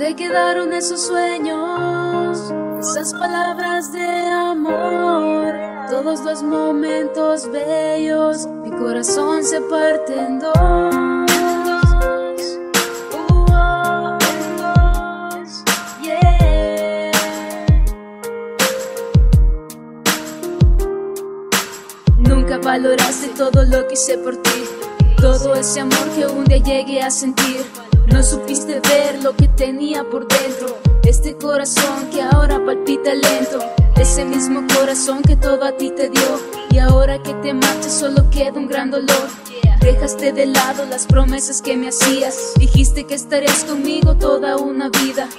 ¿Dónde quedaron esos sueños? Esas palabras de amor, todos los momentos bellos, mi corazón se parte en dos. Yeah. Nunca valoraste todo lo que hice por ti, todo ese amor que un día llegué a sentir. No supiste ver lo que tenía por dentro, este corazón que ahora palpita lento, ese mismo corazón que todo a ti te dio. Y ahora que te marchas solo queda un gran dolor. Dejaste de lado las promesas que me hacías, dijiste que estarías conmigo toda una vida.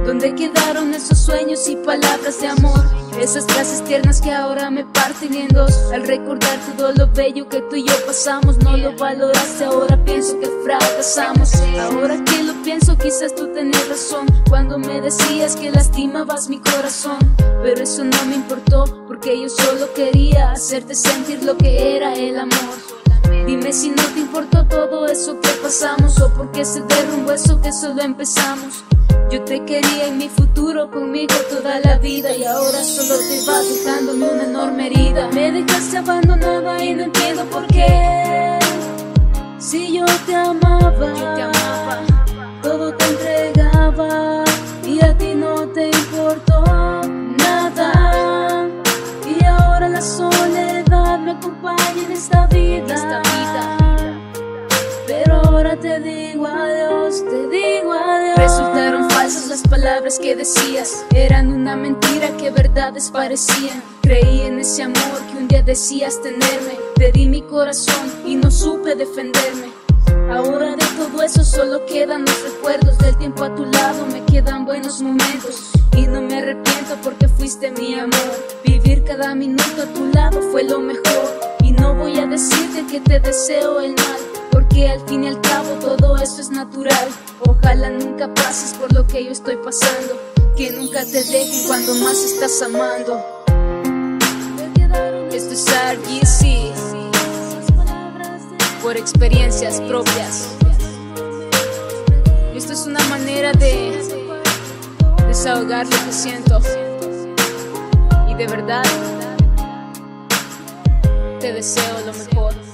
¿Dónde quedaron esos sueños y palabras de amor? Esas frases tiernas que ahora me parten en dos. Al recordar todo lo bello que tú y yo pasamos, no lo valoraste, ahora pienso que fracasamos. Ahora que lo pienso, quizás tú tenías razón cuando me decías que lastimabas mi corazón. Pero eso no me importó, porque yo solo quería hacerte sentir lo que era el amor. Dime si no te importó todo eso que pasamos, o porque se derrumbó eso que solo empezamos. Yo te quería en mi futuro conmigo toda la vida, y ahora solo te vas dejándome una enorme herida. Me dejaste abandonada y no entiendo por qué. Si yo te amaba, todo te entregaba, y a ti no te importó nada. Y ahora la soledad me acompaña en esta vida. Pero ahora te digo adiós, te digo adiós. Resultaron falsas las palabras que decías, eran una mentira que verdades parecían. Creí en ese amor que un día decías tenerme, te di mi corazón y no supe defenderme. Ahora de todo eso solo quedan los recuerdos del tiempo a tu lado, me quedan buenos momentos y no me arrepiento porque fuiste mi amor. Vivir cada minuto a tu lado fue lo mejor, y no voy a decirte que te deseo el mal, porque al fin y al cabo todo eso es natural. Ojalá nunca pases por lo que yo estoy pasando, que nunca te dejen cuando más estás amando. Esto es RGC, por experiencias propias. Esto es una manera de desahogar lo que siento, y de verdad te deseo lo mejor.